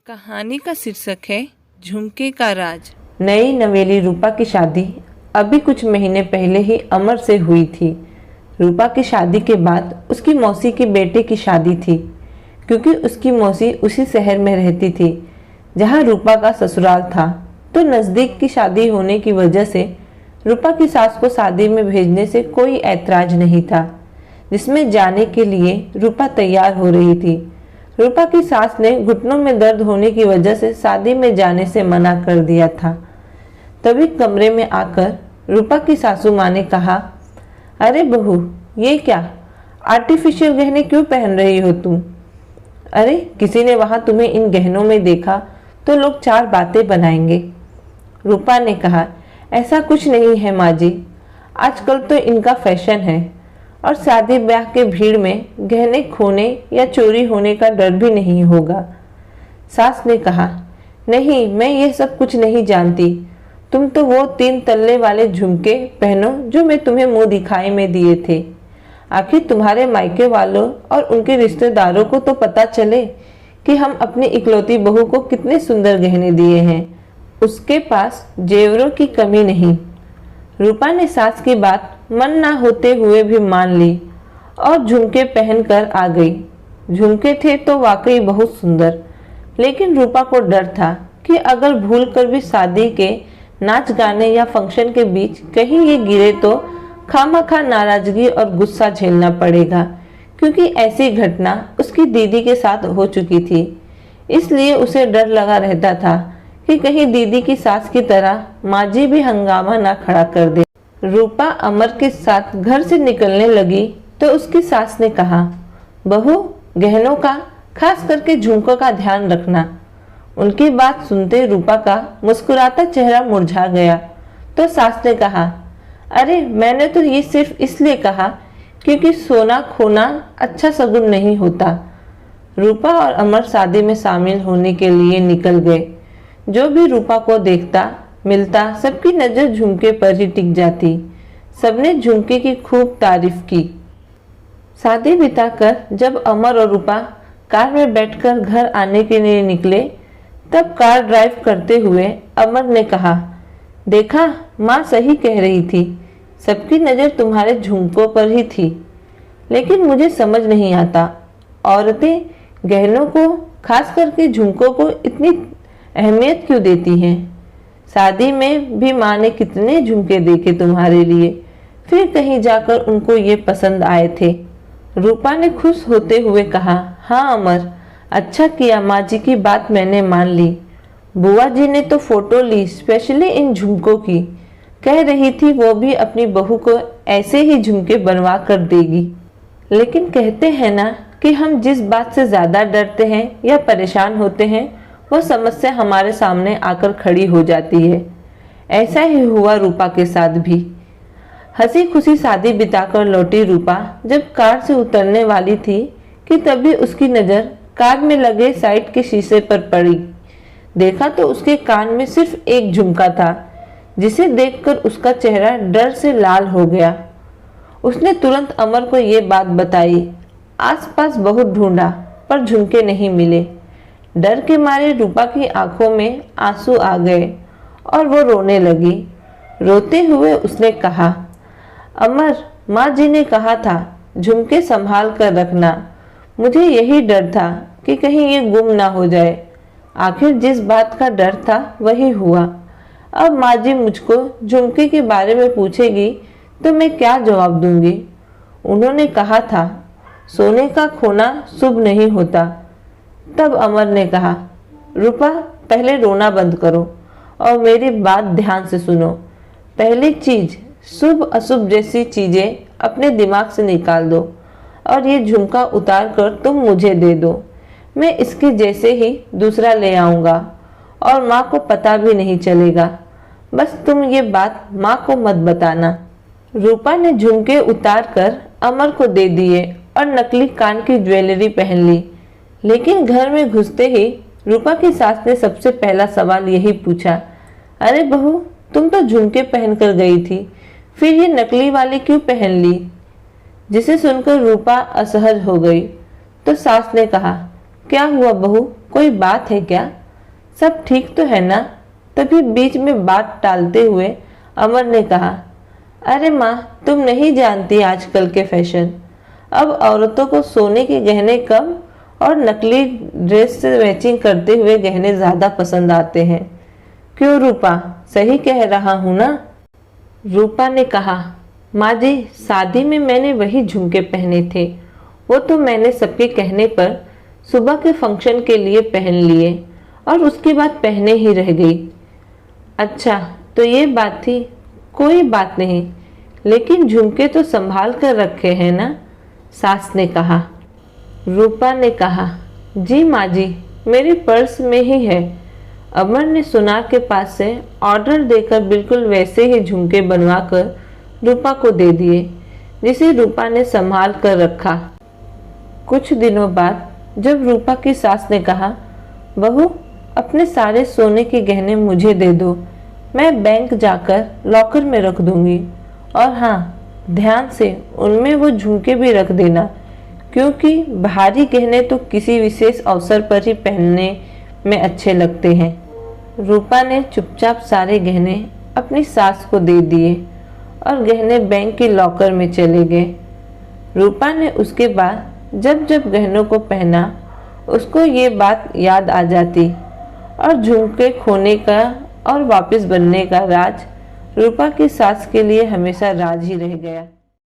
कहानी का शीर्षक है झुमके का राज। नई नवेली रूपा की शादी अभी कुछ महीने पहले ही अमर से हुई थी। रूपा की शादी के बाद उसकी मौसी के बेटे की शादी थी, क्योंकि उसकी मौसी उसी शहर में रहती थी जहां रूपा का ससुराल था। तो नज़दीक की शादी होने की वजह से रूपा की सास को शादी में भेजने से कोई ऐतराज नहीं था, जिसमें जाने के लिए रूपा तैयार हो रही थी। रूपा की सास ने घुटनों में दर्द होने की वजह से शादी में जाने से मना कर दिया था। तभी कमरे में आकर रूपा की सासू माँ ने कहा, अरे बहू, ये क्या आर्टिफिशियल गहने क्यों पहन रही हो तुम? अरे किसी ने वहां तुम्हें इन गहनों में देखा तो लोग चार बातें बनाएंगे। रूपा ने कहा, ऐसा कुछ नहीं है माँ जी, आजकल तो इनका फैशन है और शादी ब्याह के भीड़ में गहने खोने या चोरी होने का डर भी नहीं होगा। सास ने कहा, नहीं, मैं ये सब कुछ नहीं जानती। तुम तो वो 3 तल्ले वाले झुमके पहनो जो मैं तुम्हें मुंह दिखाई में दिए थे। आखिर तुम्हारे मायके वालों और उनके रिश्तेदारों को तो पता चले कि हम अपनी इकलौती बहू को कितने सुंदर गहने दिए हैं। उसके पास जेवरों की कमी नहीं। रूपा ने सास की बात मन ना होते हुए भी मान ली और झुमके पहनकर आ गई। झुमके थे तो वाकई बहुत सुंदर, लेकिन रूपा को डर था कि अगर भूल कर भी शादी के नाच गाने या फंक्शन के बीच कहीं ये गिरे तो खामखा नाराजगी और गुस्सा झेलना पड़ेगा, क्योंकि ऐसी घटना उसकी दीदी के साथ हो चुकी थी। इसलिए उसे डर लगा रहता था कि कहीं दीदी की सास की तरह माँ जी भी हंगामा ना खड़ा कर दे। रूपा अमर के साथ घर से निकलने लगी तो उसकी सास ने कहा, बहू, गहनों का, खास करके झुमकों का ध्यान रखना। उनकी बात सुनते रूपा का मुस्कुराता चेहरा मुरझा गया तो सास ने कहा, अरे मैंने तो ये सिर्फ इसलिए कहा क्योंकि सोना खोना अच्छा शगुन नहीं होता। रूपा और अमर शादी में शामिल होने के लिए निकल गए। जो भी रूपा को देखता मिलता सबकी नज़र झुमके पर ही टिक जाती। सबने झुमके की खूब तारीफ की। शादी बिताकर जब अमर और रूपा कार में बैठकर घर आने के लिए निकले, तब कार ड्राइव करते हुए अमर ने कहा, देखा, माँ सही कह रही थी, सबकी नज़र तुम्हारे झुमकों पर ही थी। लेकिन मुझे समझ नहीं आता, औरतें गहनों को, खास करके झुमकों को इतनी अहमियत क्यों देती हैं? शादी में भी माँ ने कितने झुमके देखे तुम्हारे लिए, फिर कहीं जाकर उनको ये पसंद आए थे। रूपा ने खुश होते हुए कहा, हाँ अमर, अच्छा किया, माँ जी की बात मैंने मान ली। बुआ जी ने तो फोटो ली स्पेशली इन झुमकों की, कह रही थी वो भी अपनी बहू को ऐसे ही झुमके बनवा कर देगी। लेकिन कहते हैं ना कि हम जिस बात से ज़्यादा डरते हैं या परेशान होते हैं, वह समस्या हमारे सामने आकर खड़ी हो जाती है। ऐसा ही हुआ रूपा के साथ भी। हंसी खुशी शादी बिताकर लौटी रूपा जब कार से उतरने वाली थी कि तभी उसकी नज़र कार में लगे साइड के शीशे पर पड़ी। देखा तो उसके कान में सिर्फ एक झुमका था, जिसे देखकर उसका चेहरा डर से लाल हो गया। उसने तुरंत अमर को ये बात बताई। आसपास बहुत ढूंढा पर झुमके नहीं मिले। डर के मारे रूपा की आंखों में आंसू आ गए और वो रोने लगी। रोते हुए उसने कहा, अमर, माँ जी ने कहा था झुमके संभाल कर रखना। मुझे यही डर था कि कहीं ये गुम ना हो जाए। आखिर जिस बात का डर था वही हुआ। अब माँ जी मुझको झुमके के बारे में पूछेगी तो मैं क्या जवाब दूंगी? उन्होंने कहा था सोने का खोना शुभ नहीं होता। तब अमर ने कहा, रूपा, पहले रोना बंद करो और मेरी बात ध्यान से सुनो। पहली चीज, शुभ अशुभ जैसी चीजें अपने दिमाग से निकाल दो और ये झुमका उतार कर तुम मुझे दे दो। मैं इसके जैसे ही दूसरा ले आऊँगा और माँ को पता भी नहीं चलेगा। बस तुम ये बात माँ को मत बताना। रूपा ने झुमके उतार कर अमर को दे दिए और नकली कान की ज्वेलरी पहन ली। लेकिन घर में घुसते ही रूपा की सास ने सबसे पहला सवाल यही पूछा, अरे बहू, तुम तो झुमके पहन कर गई थी, फिर ये नकली वाले क्यों पहन ली? जिसे सुनकर रूपा असहज हो गई तो सास ने कहा, क्या हुआ बहू, कोई बात है क्या? सब ठीक तो है ना? तभी बीच में बात टालते हुए अमर ने कहा, अरे माँ, तुम नहीं जानती आजकल के फैशन। अब औरतों को सोने के गहने कम और नकली ड्रेस से मैचिंग करते हुए गहने ज़्यादा पसंद आते हैं। क्यों रूपा, सही कह रहा हूँ ना? रूपा ने कहा, माँ जी, शादी में मैंने वही झुमके पहने थे, वो तो मैंने सबके कहने पर सुबह के फंक्शन के लिए पहन लिए और उसके बाद पहने ही रह गई। अच्छा, तो ये बात थी। कोई बात नहीं, लेकिन झुमके तो संभाल कर रखे हैं ना? सास ने कहा। रूपा ने कहा, जी माँ जी, मेरे पर्स में ही है। अमर ने सुनार के पास से ऑर्डर देकर बिल्कुल वैसे ही झुमके बनवाकर रूपा को दे दिए, जिसे रूपा ने संभाल कर रखा। कुछ दिनों बाद जब रूपा की सास ने कहा, बहू, अपने सारे सोने के गहने मुझे दे दो, मैं बैंक जाकर लॉकर में रख दूंगी। और हाँ, ध्यान से उनमें वो झुमके भी रख देना, क्योंकि भारी गहने तो किसी विशेष अवसर पर ही पहनने में अच्छे लगते हैं। रूपा ने चुपचाप सारे गहने अपनी सास को दे दिए और गहने बैंक के लॉकर में चले गए। रूपा ने उसके बाद जब जब गहनों को पहना, उसको ये बात याद आ जाती और झुमके खोने का और वापस बनने का राज रूपा की सास के लिए हमेशा राज ही रह गया।